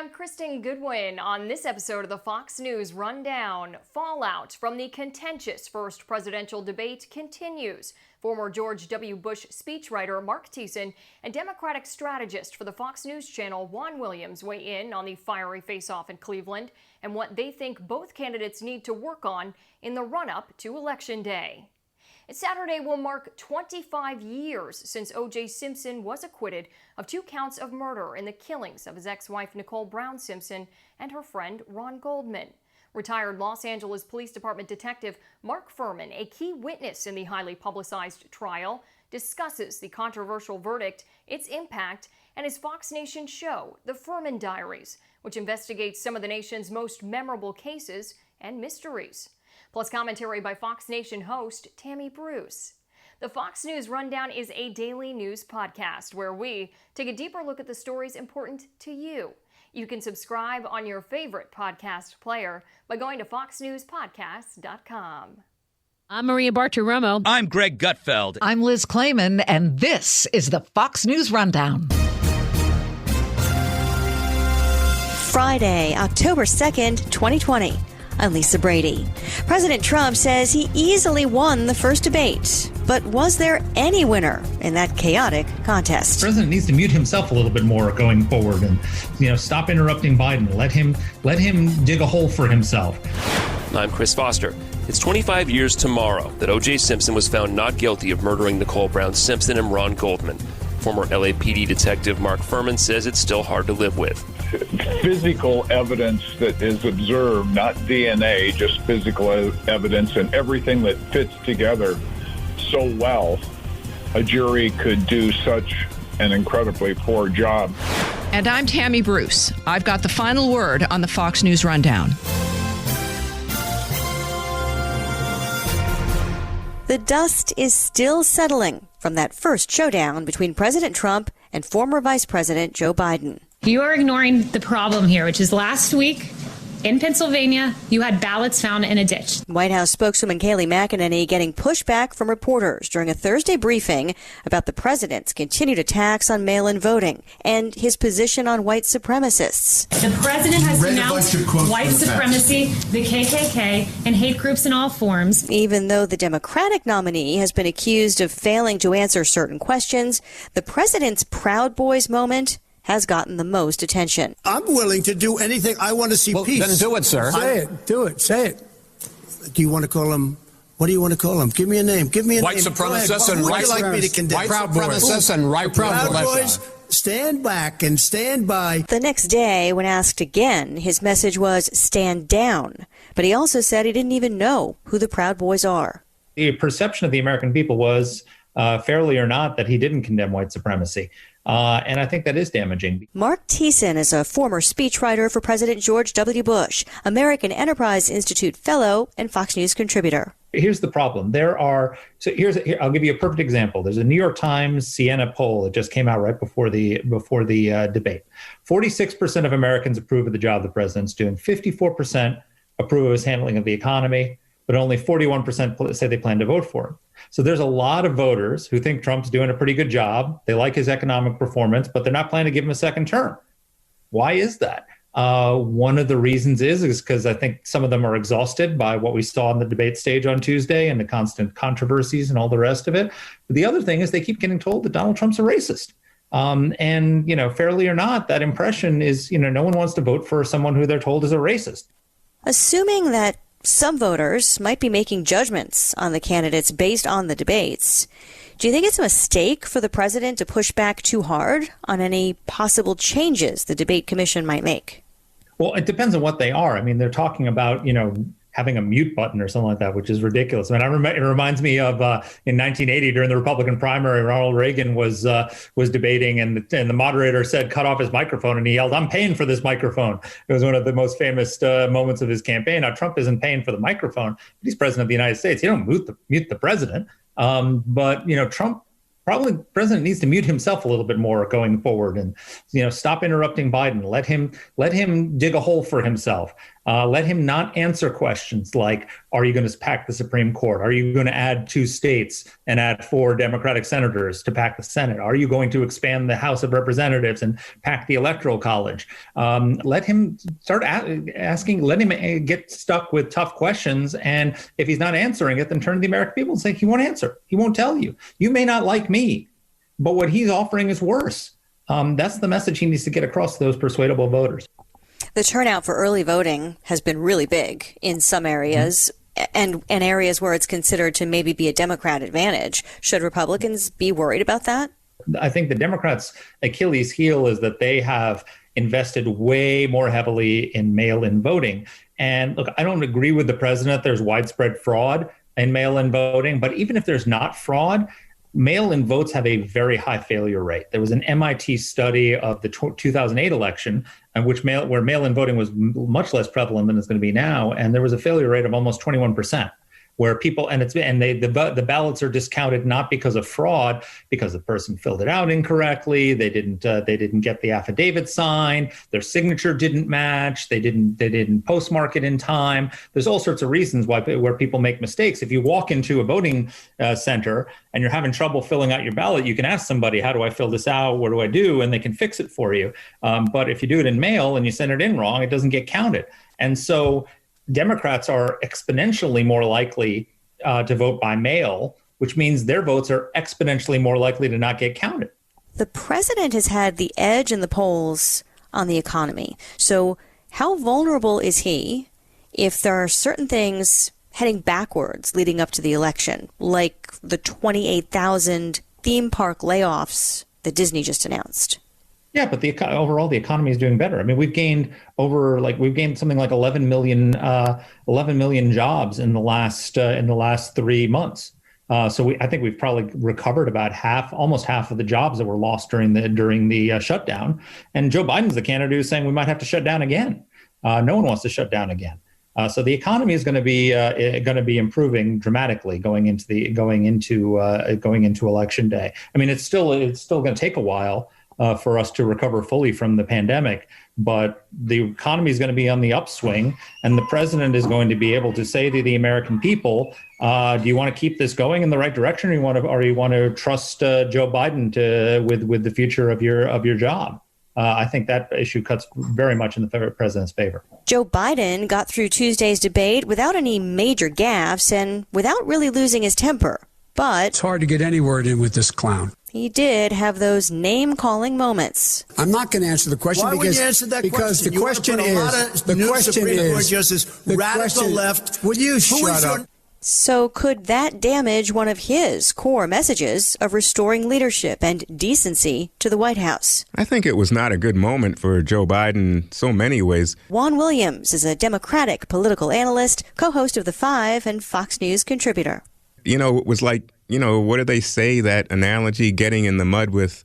I'm Kristen Goodwin. On this episode of the Fox News Rundown, fallout from the contentious first presidential debate continues. Former George W. Bush speechwriter Marc Thiessen and Democratic strategist for the Fox News channel Juan Williams weigh in on the fiery face-off in Cleveland and what they think both candidates need to work on in the run-up to Election Day. Saturday will mark 25 years since O.J. Simpson was acquitted of 2 counts of murder in the killings of his ex-wife Nicole Brown Simpson and her friend Ron Goldman. Retired Los Angeles Police Department detective Mark Fuhrman, a key witness in the highly publicized trial, discusses the controversial verdict, its impact, and his Fox Nation show, The Furman Diaries, which investigates some of the nation's most memorable cases and mysteries. Plus commentary by Fox Nation host Tammy Bruce. The Fox News Rundown is a daily news podcast where we take a deeper look at the stories important to you. You can subscribe on your favorite podcast player by going to foxnewspodcast.com. I'm Maria Bartiromo. I'm Greg Gutfeld. I'm Liz Clayman, and this is the Fox News Rundown. Friday, October 2nd, 2020. I'm Lisa Brady. President Trump says he easily won the first debate. But was there any winner in that chaotic contest? The president needs to mute himself a little bit more going forward and, stop interrupting Biden. Let him dig a hole for himself. I'm Chris Foster. It's 25 years tomorrow that O.J. Simpson was found not guilty of murdering Nicole Brown Simpson and Ron Goldman. Former LAPD Detective Mark Fuhrman says it's still hard to live with. Physical evidence that is observed, not DNA, just physical evidence, and everything that fits together so well, a jury could do such an incredibly poor job. And I'm Tammy Bruce. I've got the final word on the Fox News Rundown. The dust is still settling from that first showdown between President Trump and former Vice President Joe Biden. You are ignoring the problem here, which is last week in Pennsylvania, you had ballots found in a ditch. White House spokeswoman Kayleigh McEnany getting pushback from reporters during a Thursday briefing about the president's continued attacks on mail-in voting and his position on white supremacists. The president has denounced white supremacy, the KKK, and hate groups in all forms. Even though the Democratic nominee has been accused of failing to answer certain questions, the president's Proud Boys moment has gotten the most attention. I'm willing to do anything. I want to see peace. Then do it, sir. Say it. Do it. Say it. Do you want to call him? What do you want to call him? Give me a name. Give me a white name. Supremacists and white supremacists and Proud Boys. Stand back and stand by. The next day, when asked again, his message was stand down. But he also said he didn't even know who the Proud Boys are. The perception of the American people was, fairly or not, that he didn't condemn white supremacy. And I think that is damaging. Marc Thiessen is a former speechwriter for President George W. Bush, American Enterprise Institute fellow, and Fox News contributor. Here's the problem. I'll give you a perfect example. There's a New York Times Siena poll that just came out right before the debate. 46% of Americans approve of the job the president's doing. 54% approve of his handling of the economy, but only 41% say they plan to vote for him. So there's a lot of voters who think Trump's doing a pretty good job. They like his economic performance, but they're not planning to give him a second term. Why is that? One of the reasons is because I think some of them are exhausted by what we saw on the debate stage on Tuesday and the constant controversies and all the rest of it. But the other thing is they keep getting told that Donald Trump's a racist. And, fairly or not, that impression is, no one wants to vote for someone who they're told is a racist. Assuming that some voters might be making judgments on the candidates based on the debates, do you think it's a mistake for the president to push back too hard on any possible changes the debate commission might make? Well, it depends on what they are. I mean, they're talking about, having a mute button or something like that, which is ridiculous. I mean, it reminds me of in 1980 during the Republican primary, Ronald Reagan was debating, and the moderator said, "Cut off his microphone," and he yelled, "I'm paying for this microphone." It was one of the most famous moments of his campaign. Now, Trump isn't paying for the microphone, but he's president of the United States. You don't mute the president, but Trump. Probably the president needs to mute himself a little bit more going forward and, stop interrupting Biden. Let him dig a hole for himself. Let him not answer questions like, are you going to pack the Supreme Court? Are you going to add 2 states and add 4 Democratic senators to pack the Senate? Are you going to expand the House of Representatives and pack the Electoral College? Let him start asking, let him get stuck with tough questions. And if he's not answering it, then turn to the American people and say, he won't answer. He won't tell you. You may not like me, but what he's offering is worse. That's the message he needs to get across to those persuadable voters. The turnout for early voting has been really big in some areas, and areas where it's considered to maybe be a Democrat advantage. Should Republicans be worried about that? I think the Democrats' Achilles heel is that they have invested way more heavily in mail-in voting. And look, I don't agree with the president. There's widespread fraud in mail-in voting, but even if there's not fraud, mail-in votes have a very high failure rate. There was an MIT study of the 2008 election, where mail-in voting was much less prevalent than it's going to be now, and there was a failure rate of almost 21%. Where people the ballots are discounted not because of fraud, because the person filled it out incorrectly, they didn't get the affidavit signed, their signature didn't match, they didn't postmark it in time. There's all sorts of reasons where people make mistakes. If you walk into a voting center and you're having trouble filling out your ballot, you can ask somebody, how do I fill this out? What do I do? And they can fix it for you. But if you do it in mail and you send it in wrong, it doesn't get counted. And so Democrats are exponentially more likely to vote by mail, which means their votes are exponentially more likely to not get counted. The president has had the edge in the polls on the economy. So how vulnerable is he if there are certain things heading backwards leading up to the election, like the 28,000 theme park layoffs that Disney just announced? Yeah, but overall the economy is doing better. I mean, we've gained something like 11 million jobs in the last 3 months. So I think we've probably recovered about almost half of the jobs that were lost during the shutdown. And Joe Biden's the candidate who's saying we might have to shut down again. No one wants to shut down again. So the economy is going to be improving dramatically going into Election Day. I mean, it's still going to take a while for us to recover fully from the pandemic, but the economy is going to be on the upswing, and the president is going to be able to say to the American people, do you want to keep this going in the right direction, or you want to trust Joe Biden with the future of your job? I think that issue cuts very much in the president's favor. Joe Biden got through Tuesday's debate without any major gaffes and without really losing his temper. But it's hard to get any word in with this clown. He did have those name-calling moments. I'm not going to answer the question. Why would you answer that because question? the question is, the radical left. Will you shut up? So could that damage one of his core messages of restoring leadership and decency to the White House? I think it was not a good moment for Joe Biden so many ways. Juan Williams is a Democratic political analyst, co-host of The Five, and Fox News contributor. You know, it was like, what do they say, that analogy, getting in the mud with,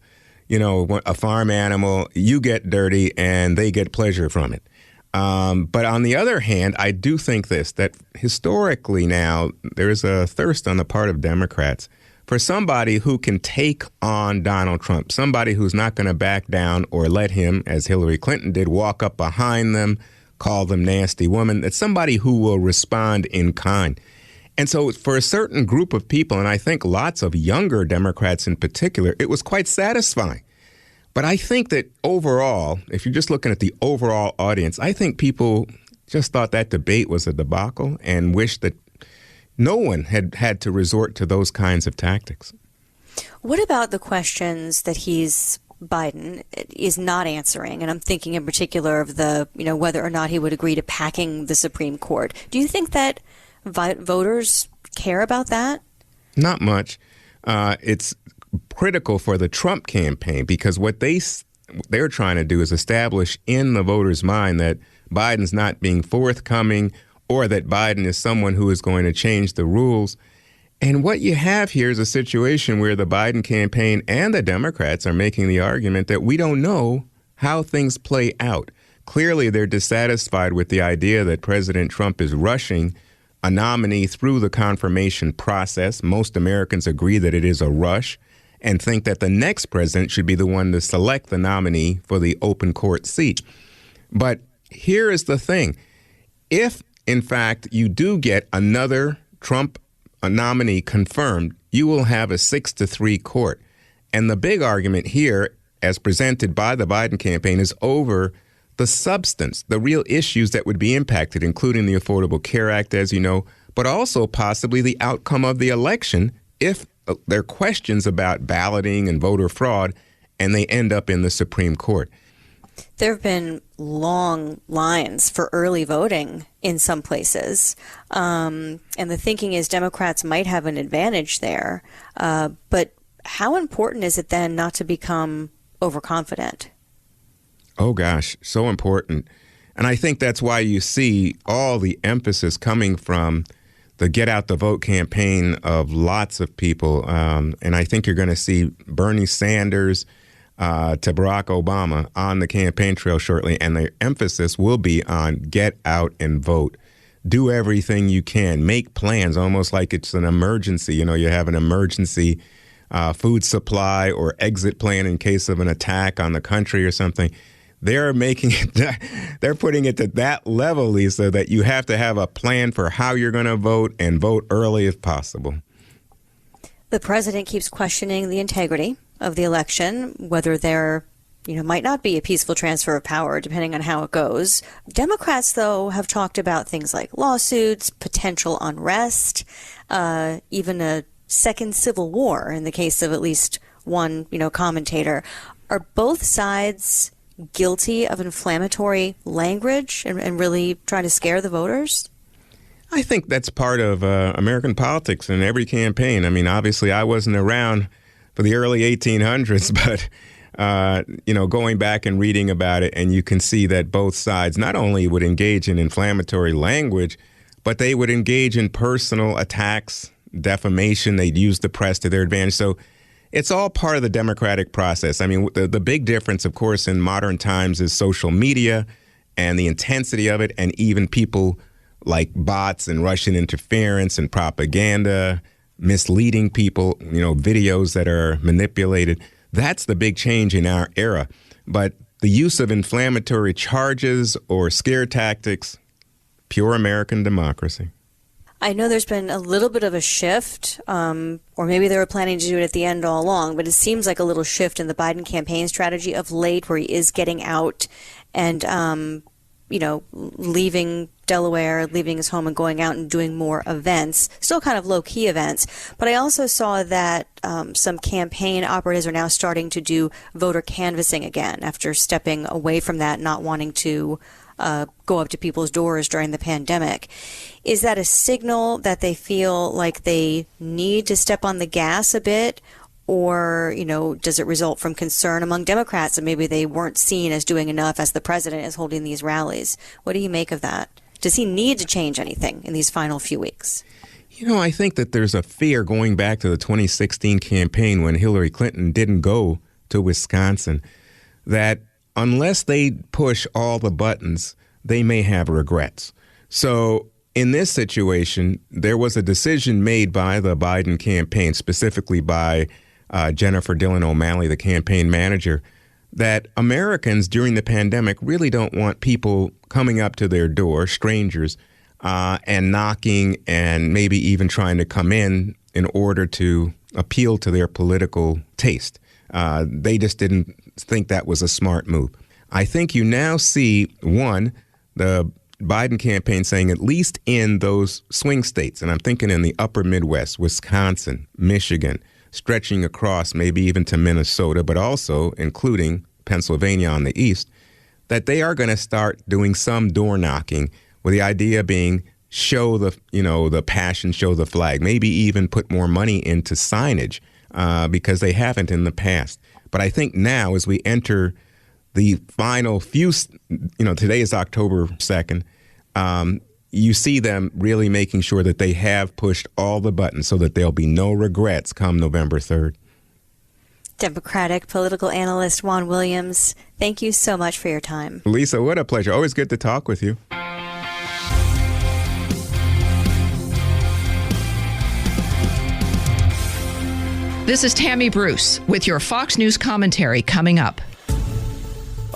a farm animal, you get dirty and they get pleasure from it. But on the other hand, I do think that historically now there is a thirst on the part of Democrats for somebody who can take on Donald Trump, somebody who's not going to back down or let him, as Hillary Clinton did, walk up behind them, call them nasty women. That's somebody who will respond in kind. And so for a certain group of people, and I think lots of younger Democrats in particular, it was quite satisfying. But I think that overall, if you're just looking at the overall audience, I think people just thought that debate was a debacle and wished that no one had had to resort to those kinds of tactics. What about the questions that Biden is not answering? And I'm thinking in particular of whether or not he would agree to packing the Supreme Court. Do you think that voters care about that? Not much. It's critical for the Trump campaign because what they're trying to do is establish in the voters' mind that Biden's not being forthcoming or that Biden is someone who is going to change the rules. And what you have here is a situation where the Biden campaign and the Democrats are making the argument that we don't know how things play out. Clearly, they're dissatisfied with the idea that President Trump is rushing a nominee through the confirmation process. Most Americans agree that it is a rush and think that the next president should be the one to select the nominee for the open court seat. But here is the thing. if, in fact, you do get another Trump nominee confirmed, you will have a 6-3 court. And the big argument here, as presented by the Biden campaign, is over the substance, the real issues that would be impacted, including the Affordable Care Act, as you know, but also possibly the outcome of the election if there are questions about balloting and voter fraud and they end up in the Supreme Court. There have been long lines for early voting in some places. And the thinking is Democrats might have an advantage there. But how important is it then not to become overconfident? Oh, gosh, so important. And I think that's why you see all the emphasis coming from the Get Out the Vote campaign of lots of people. And I think you're going to see Bernie Sanders to Barack Obama on the campaign trail shortly. And the emphasis will be on get out and vote. Do everything you can. Make plans, almost like it's an emergency. You know, you have an emergency food supply or exit plan in case of an attack on the country or something. They're making it, they're putting it to that level, Lisa, that you have to have a plan for how you're going to vote and vote early if possible. The president keeps questioning the integrity of the election, whether there, might not be a peaceful transfer of power, depending on how it goes. Democrats, though, have talked about things like lawsuits, potential unrest, even a second civil war in the case of at least one, commentator. Are both sides guilty of inflammatory language and really trying to scare the voters? I think that's part of American politics in every campaign. I mean, obviously, I wasn't around for the early 1800s, but, going back and reading about it, and you can see that both sides not only would engage in inflammatory language, but they would engage in personal attacks, defamation. They'd use the press to their advantage. So it's all part of the democratic process. I mean, the big difference, of course, in modern times is social media and the intensity of it, and even people like bots and Russian interference and propaganda, misleading people, videos that are manipulated. That's the big change in our era. But the use of inflammatory charges or scare tactics, pure American democracy. I know there's been a little bit of a shift, or maybe they were planning to do it at the end all along, but it seems like a little shift in the Biden campaign strategy of late, where he is getting out and, leaving Delaware, leaving his home and going out and doing more events, still kind of low-key events. But I also saw that some campaign operatives are now starting to do voter canvassing again after stepping away from that, not wanting to go up to people's doors during the pandemic. Is that a signal that they feel like they need to step on the gas a bit? Or, does it result from concern among Democrats that maybe they weren't seen as doing enough as the president is holding these rallies? What do you make of that? Does he need to change anything in these final few weeks? I think that there's a fear going back to the 2016 campaign when Hillary Clinton didn't go to Wisconsin, that unless they push all the buttons, they may have regrets. So in this situation, there was a decision made by the Biden campaign, specifically by Jennifer Dillon O'Malley, the campaign manager, that Americans during the pandemic really don't want people coming up to their door, strangers, and knocking and maybe even trying to come in order to appeal to their political taste. They just didn't think that was a smart move. I think you now see, one, the Biden campaign saying at least in those swing states, and I'm thinking in the upper Midwest, Wisconsin, Michigan, stretching across maybe even to Minnesota, but also including Pennsylvania on the east, that they are going to start doing some door knocking with the idea being show the passion, show the flag, maybe even put more money into signage because they haven't in the past. But I think now as we enter the final few, today is October 2nd, you see them really making sure that they have pushed all the buttons so that there'll be no regrets come November 3rd. Democratic political analyst Juan Williams, thank you so much for your time. Lisa, what a pleasure. Always good to talk with you. This is Tammy Bruce with your Fox News commentary coming up.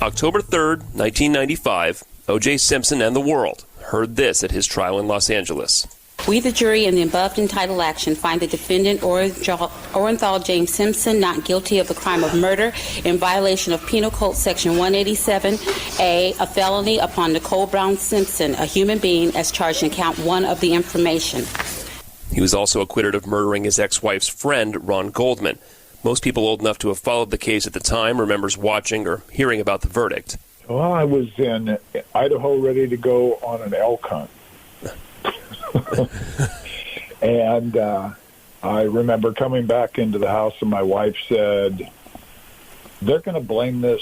October 3rd, 1995, O.J. Simpson and the world heard this at his trial in Los Angeles. We, the jury, in the above entitled action, find the defendant Orenthal James Simpson not guilty of the crime of murder in violation of Penal Code Section 187A, a felony upon Nicole Brown Simpson, a human being, as charged in count 1 of the information. He was also acquitted of murdering his ex-wife's friend, Ron Goldman. Most people old enough to have followed the case at the time remembers watching or hearing about the verdict. Well, I was in Idaho ready to go on an elk hunt. And I remember coming back into the house and my wife said, they're going to blame this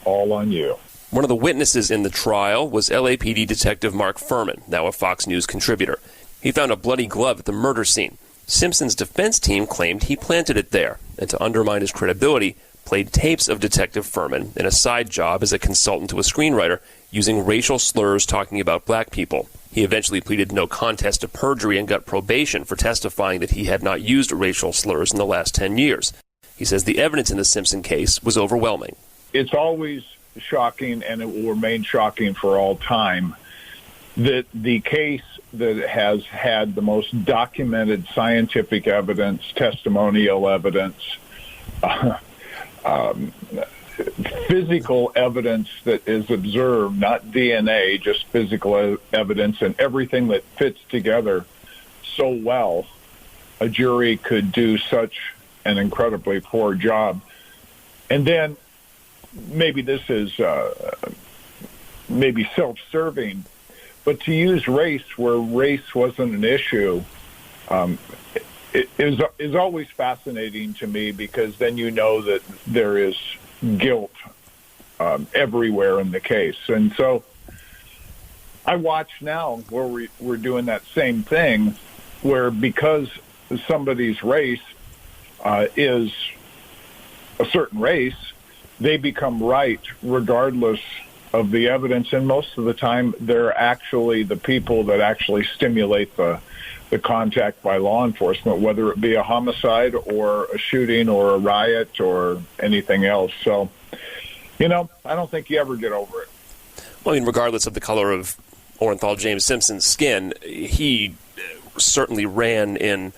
all on you. One of the witnesses in the trial was LAPD Detective Mark Fuhrman, now a Fox News contributor. He found a bloody glove at the murder scene. Simpson's defense team claimed he planted it there, and to undermine his credibility, played tapes of Detective Fuhrman in a side job as a consultant to a screenwriter using racial slurs talking about black people. He eventually pleaded no contest to perjury and got probation for testifying that he had not used racial slurs in the last 10 years. He says the evidence in the Simpson case was overwhelming. It's always shocking, and it will remain shocking for all time, that the case that has had the most documented scientific evidence, testimonial evidence, physical evidence that is observed, not DNA, just physical evidence, and everything that fits together so well, a jury could do such an incredibly poor job. And then maybe this is maybe self-serving, but to use race where race wasn't an issue is always fascinating to me, because then you know that there is guilt everywhere in the case. And so I watch now where we're doing that same thing, where because somebody's race is a certain race, they become right regardless of the evidence. And most of the time, they're actually the people that actually stimulate the contact by law enforcement, whether it be a homicide or a shooting or a riot or anything else. So, I don't think you ever get over it. Well, regardless of the color of Orenthal James Simpson's skin, he certainly ran in,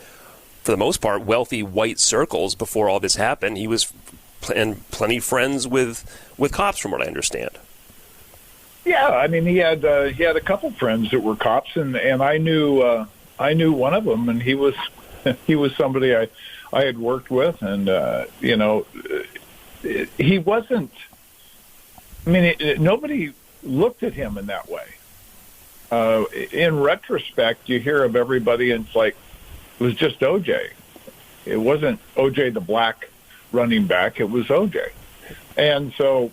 for the most part, wealthy white circles before all this happened. He was plenty friends with cops, from what I understand. Yeah, he had a couple friends that were cops, and I knew one of them, and he was somebody I had worked with, and he wasn't. Nobody looked at him in that way. In retrospect, you hear of everybody, and it's like it was just OJ. It wasn't OJ the black running back; it was OJ, and so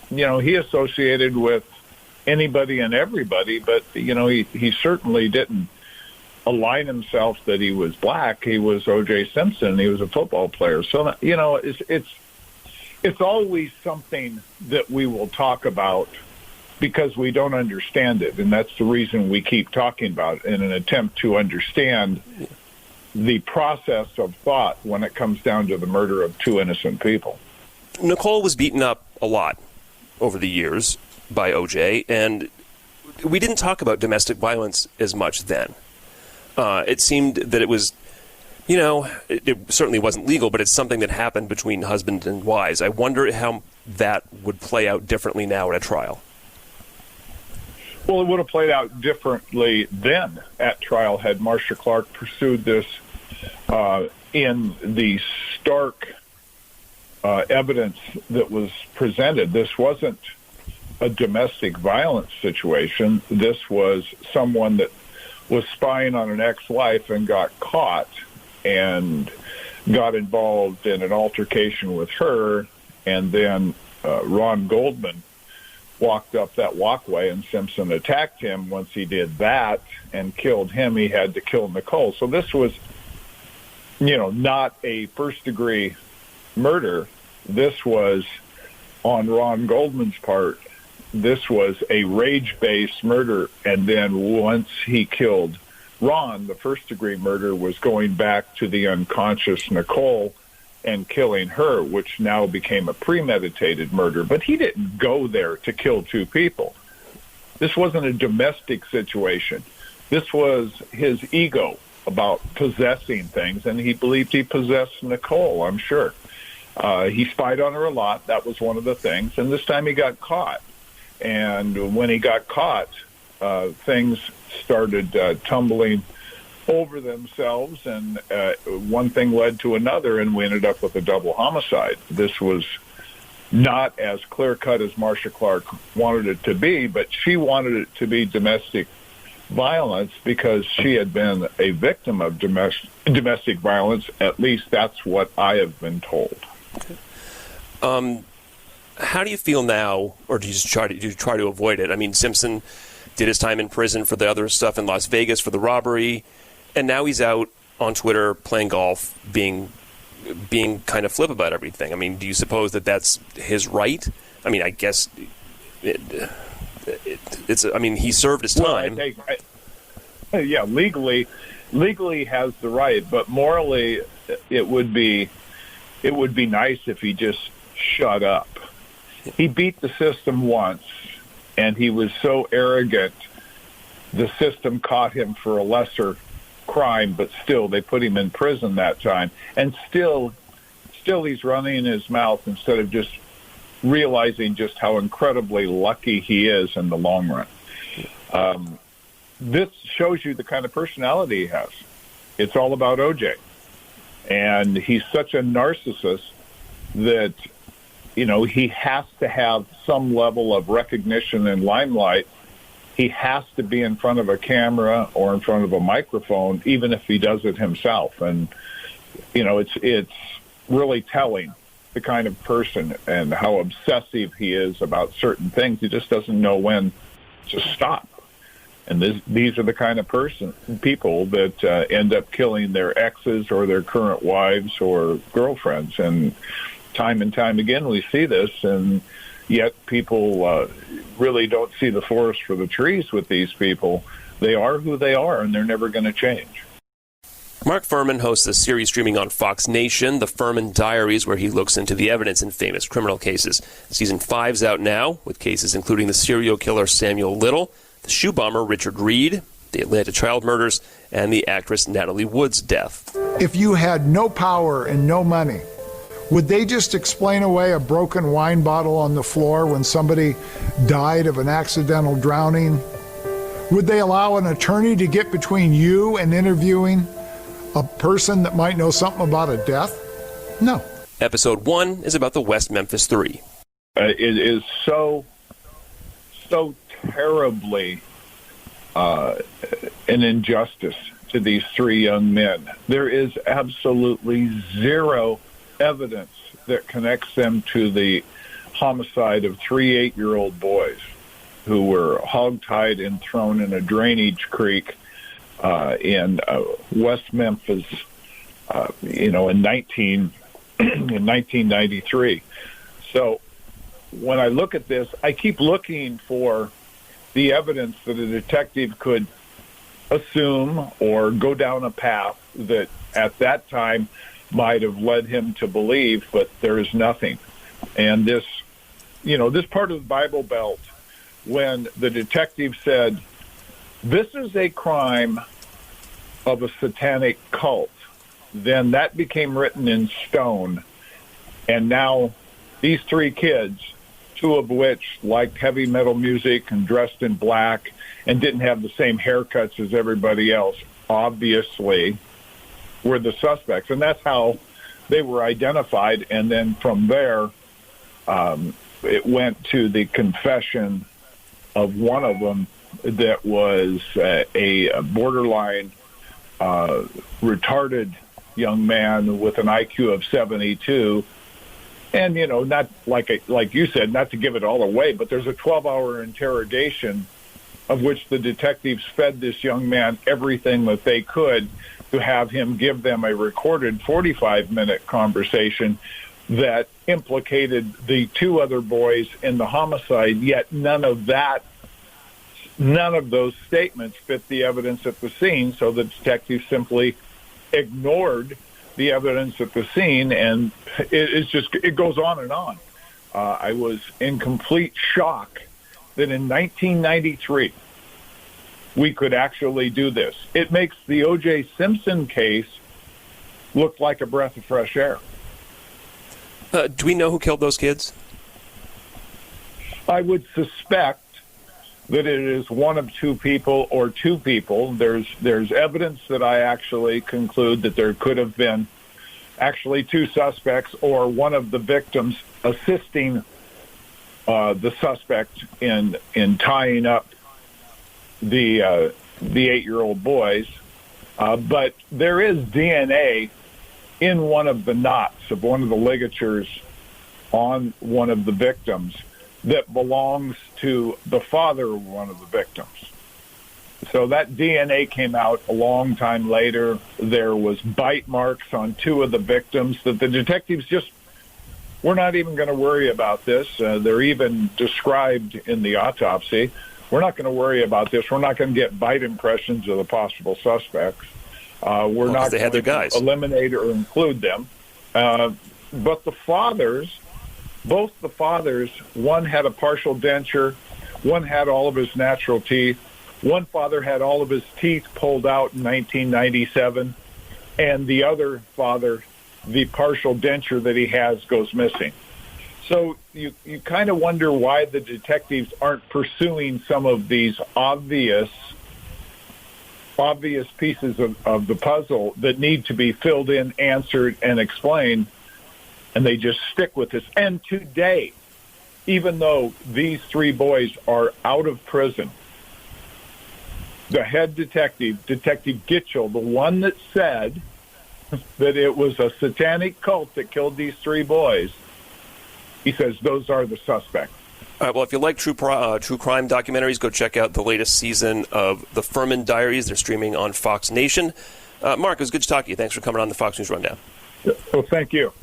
he associated with anybody and everybody, but he certainly didn't align himself that he was black. He was O.J. Simpson. He was a football player. So, it's always something that we will talk about because we don't understand it. And that's the reason we keep talking about it, in an attempt to understand the process of thought when it comes down to the murder of two innocent people. Nicole was beaten up a lot over the years by O.J., and we didn't talk about domestic violence as much then. It seemed that it was, it certainly wasn't legal, but it's something that happened between husband and wives. I wonder how that would play out differently now at a trial. Well, it would have played out differently then at trial had Marcia Clark pursued this in the stark evidence that was presented. This wasn't a domestic violence situation. This was someone that was spying on an ex-wife and got caught and got involved in an altercation with her, and then Ron Goldman walked up that walkway and Simpson attacked him. Once he did that and killed him, he had to kill Nicole. So this was, not a first-degree murder. This was, on Ron Goldman's part, this was a rage-based murder, and then once he killed Ron, the first-degree murder was going back to the unconscious Nicole and killing her, which now became a premeditated murder. But he didn't go there to kill two people. This wasn't a domestic situation. This was his ego about possessing things, and he believed he possessed Nicole, I'm sure. He spied on her a lot. That was one of the things. And this time he got caught. And when he got caught, things started tumbling over themselves, and one thing led to another, and we ended up with a double homicide. This was not as clear-cut as Marcia Clark wanted it to be, but she wanted it to be domestic violence because she had been a victim of domestic violence. At least that's what I have been told. How do you feel now, or do you just try to avoid it? I mean, Simpson did his time in prison for the other stuff in Las Vegas for the robbery, and now he's out on Twitter playing golf, being kind of flip about everything. I mean, do you suppose that that's his right? I mean, I guess it's. I mean, he served his time. Yeah, legally has the right, but morally, it would be nice if he just shut up. He beat the system once, and he was so arrogant, the system caught him for a lesser crime, but still, they put him in prison that time. And still he's running his mouth instead of just realizing just how incredibly lucky he is in the long run. This shows you the kind of personality he has. It's all about OJ. And he's such a narcissist that, you know, he has to have some level of recognition and limelight. He has to be in front of a camera or in front of a microphone, even if he does it himself. And, you know, it's really telling the kind of person and how obsessive he is about certain things. He just doesn't know when to stop. And these are the kind of people that end up killing their exes or their current wives or girlfriends. And time again, we see this, and yet people really don't see the forest for the trees with these people. They are who they are, and they're never going to change. Mark Fuhrman hosts a series streaming on Fox Nation, the Furman Diaries, where he looks into the evidence in famous criminal cases. Season 5's out now, with cases including the serial killer Samuel Little, the shoe bomber Richard Reed, the Atlanta child murders, and the actress Natalie Wood's death. If you had no power and no money, would they just explain away a broken wine bottle on the floor when somebody died of an accidental drowning? Would they allow an attorney to get between you and interviewing a person that might know something about a death? No. Episode 1 is about the West Memphis Three. It is so terribly an injustice to these three young men. There is absolutely zero evidence that connects them to the homicide of 3 8-year-old boys who were hogtied and thrown in a drainage creek in West Memphis, in 1993. So when I look at this, I keep looking for the evidence that a detective could assume or go down a path that at that time might have led him to believe, but there is nothing. And this part of the Bible Belt, when the detective said, this is a crime of a satanic cult, then that became written in stone. And now these three kids, 2 of which liked heavy metal music and dressed in black and didn't have the same haircuts as everybody else, obviously were the suspects. And that's how they were identified. And then from there, it went to the confession of one of them that was a borderline retarded young man with an IQ of 72. And, not like you said, not to give it all away, but there's a 12-hour interrogation of which the detectives fed this young man everything that they could to have him give them a recorded 45-minute conversation that implicated the 2 other boys in the homicide, yet none of those statements fit the evidence at the scene, so the detective simply ignored the evidence at the scene, and it goes on and on. I was in complete shock that in 1993 we could actually do this. It makes the O.J. Simpson case look like a breath of fresh air. Do we know who killed those kids? I would suspect that it is one of two people or two people. There's evidence that I actually conclude that there could have been actually two suspects or one of the victims assisting the suspect in tying up the 8-year-old boys. But there is DNA in one of the knots of one of the ligatures on one of the victims that belongs to the father of one of the victims. So that DNA came out a long time later. There was bite marks on two of the victims that the detectives just were not even going to worry about this. They're even described in the autopsy. We're not going to worry about this. We're not going to get bite impressions of the possible suspects. We're not they had their going guys. to eliminate or include them. But the fathers, both the fathers, one had a partial denture, one had all of his natural teeth, one father had all of his teeth pulled out in 1997, and the other father, the partial denture that he has goes missing. So you kind of wonder why the detectives aren't pursuing some of these obvious pieces of the puzzle that need to be filled in, answered, and explained, and they just stick with this. And today, even though these three boys are out of prison, the head detective, Detective Gitchell, the one that said that it was a satanic cult that killed these three boys, he says those are the suspects. All right, well, if you like true crime documentaries, go check out the latest season of the Furman Diaries. They're streaming on Fox Nation. Mark, it was good to talk to you. Thanks for coming on the Fox News Rundown. Well, thank you.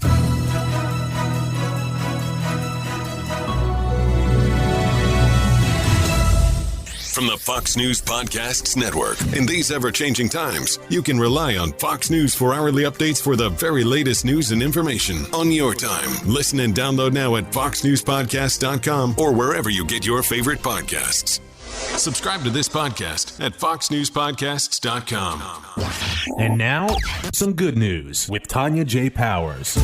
From the Fox News Podcasts Network. In these ever-changing times, you can rely on Fox News for hourly updates for the very latest news and information on your time. Listen and download now at foxnewspodcast.com or wherever you get your favorite podcasts. Subscribe to this podcast at foxnewspodcasts.com. And now, some good news with Tanya J. Powers.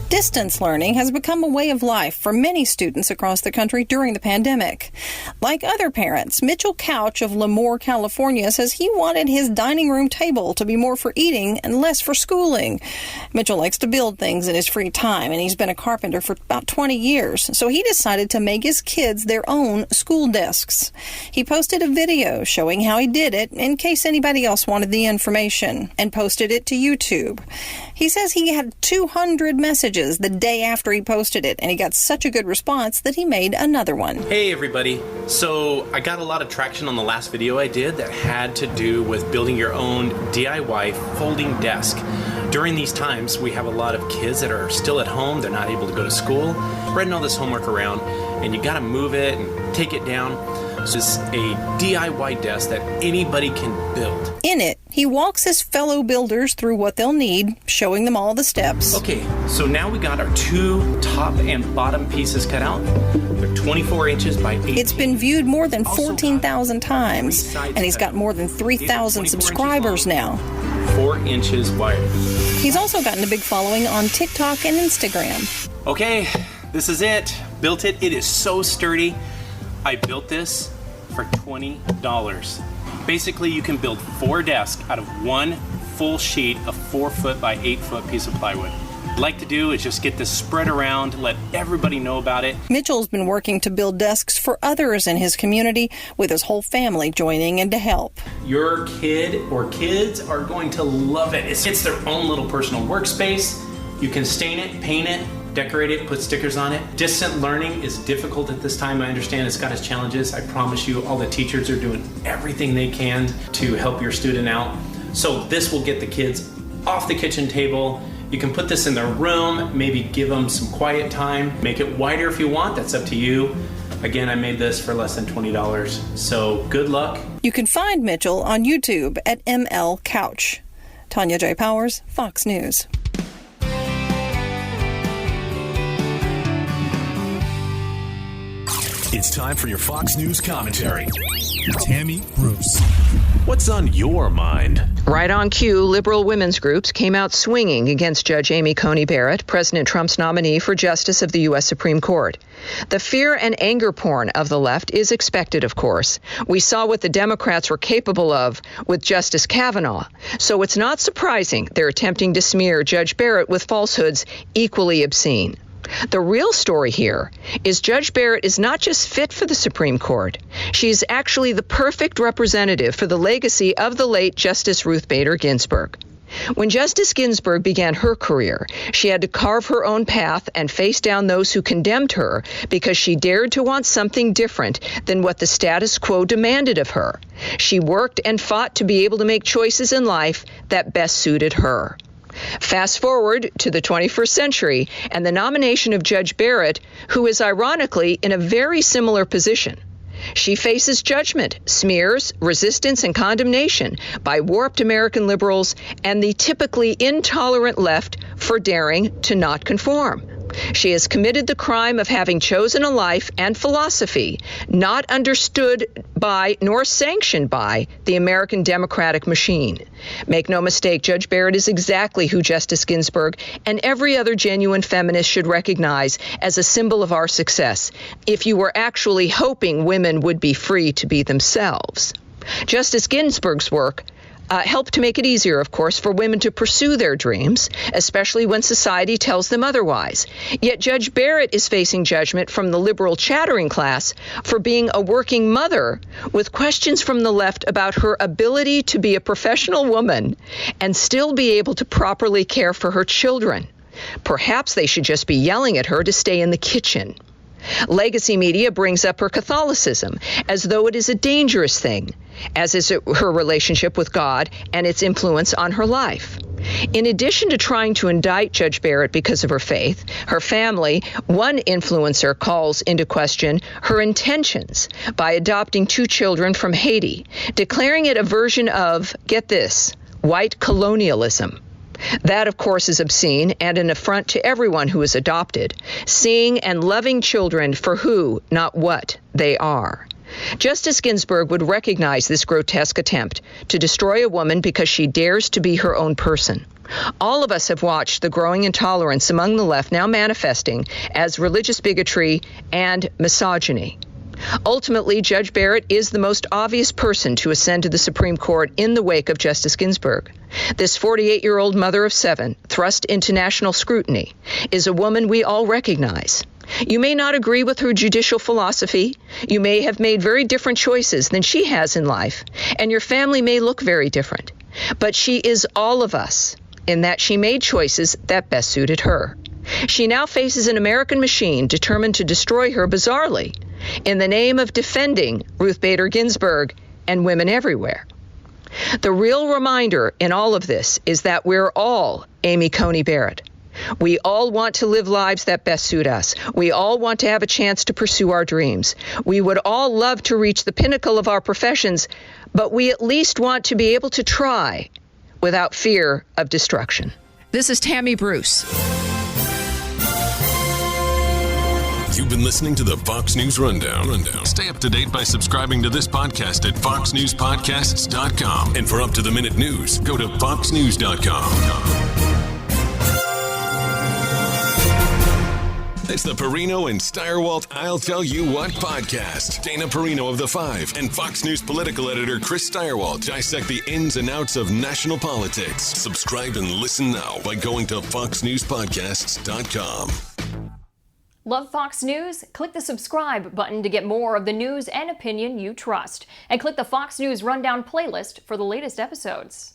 Distance learning has become a way of life for many students across the country during the pandemic. Like other parents, Mitchell Couch of Lemoore, California, says he wanted his dining room table to be more for eating and less for schooling. Mitchell likes to build things in his free time, and he's been a carpenter for about 20 years, so he decided to make his kids their own school desks. He posted a video showing how he did it in case anybody else wanted the information, and posted it to YouTube. He says he had 200 messages the day after he posted it, and he got such a good response that he made another one. Hey everybody. So I got a lot of traction on the last video I did that had to do with building your own DIY folding desk. During these times, we have a lot of kids that are still at home. They're not able to go to school, spreading all this homework around, and you got to move it and take it down. So it's a DIY desk that anybody can build. In it, he walks his fellow builders through what they'll need, showing them all the steps. Okay, so now we got our two top and bottom pieces cut out. They're 24 inches by 8. It's been viewed more than 14,000 times, and he's got more than 3,000 subscribers now. 4 inches wide. He's also gotten a big following on TikTok and Instagram. Okay, this is it. Built it. It is so sturdy. I built this for $20. Basically, you can build 4 desks out of one full sheet of 4-foot by 8-foot piece of plywood. What I'd like to do is just get this spread around, let everybody know about it. Mitchell's been working to build desks for others in his community, with his whole family joining in to help. Your kid or kids are going to love it. It's their own little personal workspace. You can stain it, paint it, decorate it, put stickers on it. Distant learning is difficult at this time. I understand it's got its challenges. I promise you, all the teachers are doing everything they can to help your student out. So this will get the kids off the kitchen table. You can put this in their room, maybe give them some quiet time. Make it wider if you want, that's up to you. Again, I made this for less than $20, so good luck. You can find Mitchell on YouTube at ML Couch. Tanya J. Powers, Fox News. It's time for your Fox News commentary. Tammy Bruce. What's on your mind? Right on cue, liberal women's groups came out swinging against Judge Amy Coney Barrett, President Trump's nominee for Justice of the U.S. Supreme Court. The fear and anger porn of the left is expected, of course. We saw what the Democrats were capable of with Justice Kavanaugh, so it's not surprising they're attempting to smear Judge Barrett with falsehoods equally obscene. The real story here is Judge Barrett is not just fit for the Supreme Court. She is actually the perfect representative for the legacy of the late Justice Ruth Bader Ginsburg. When Justice Ginsburg began her career, she had to carve her own path and face down those who condemned her because she dared to want something different than what the status quo demanded of her. She worked and fought to be able to make choices in life that best suited her. Fast forward to the 21st century and the nomination of Judge Barrett, who is ironically in a very similar position. She faces judgment, smears, resistance, and condemnation by warped American liberals and the typically intolerant left for daring to not conform. She has committed the crime of having chosen a life and philosophy not understood by nor sanctioned by the American democratic machine. Make no mistake, Judge Barrett is exactly who Justice Ginsburg and every other genuine feminist should recognize as a symbol of our success, if you were actually hoping women would be free to be themselves. Justice Ginsburg's work help to make it easier, of course, for women to pursue their dreams, especially when society tells them otherwise. Yet Judge Barrett is facing judgment from the liberal chattering class for being a working mother, with questions from the left about her ability to be a professional woman and still be able to properly care for her children. Perhaps they should just be yelling at her to stay in the kitchen. Legacy media brings up her Catholicism as though it is a dangerous thing, as is her relationship with God and its influence on her life. In addition to trying to indict Judge Barrett because of her faith, her family, one influencer calls into question her intentions by adopting 2 children from Haiti, declaring it a version of, get this, white colonialism. That, of course, is obscene and an affront to everyone who is adopted, seeing and loving children for who, not what, they are. Justice Ginsburg would recognize this grotesque attempt to destroy a woman because she dares to be her own person. All of us have watched the growing intolerance among the left now manifesting as religious bigotry and misogyny. Ultimately, Judge Barrett is the most obvious person to ascend to the Supreme Court in the wake of Justice Ginsburg. This 48-year-old mother of 7, thrust into national scrutiny, is a woman we all recognize. You may not agree with her judicial philosophy. You may have made very different choices than she has in life, and your family may look very different. But she is all of us in that she made choices that best suited her. She now faces an American machine determined to destroy her bizarrely in the name of defending Ruth Bader Ginsburg and women everywhere. The real reminder in all of this is that we're all Amy Coney Barrett. We all want to live lives that best suit us. We all want to have a chance to pursue our dreams. We would all love to reach the pinnacle of our professions, but we at least want to be able to try without fear of destruction. This is Tammy Bruce. You've been listening to the Fox News Rundown. Stay up to date by subscribing to this podcast at foxnewspodcasts.com. And for up-to-the-minute news, go to foxnews.com. It's the Perino and Steyerwalt I'll Tell You What podcast. Dana Perino of The Five and Fox News political editor Chris Steyerwalt dissect the ins and outs of national politics. Subscribe and listen now by going to foxnewspodcasts.com. Love Fox News? Click the subscribe button to get more of the news and opinion you trust. And click the Fox News Rundown playlist for the latest episodes.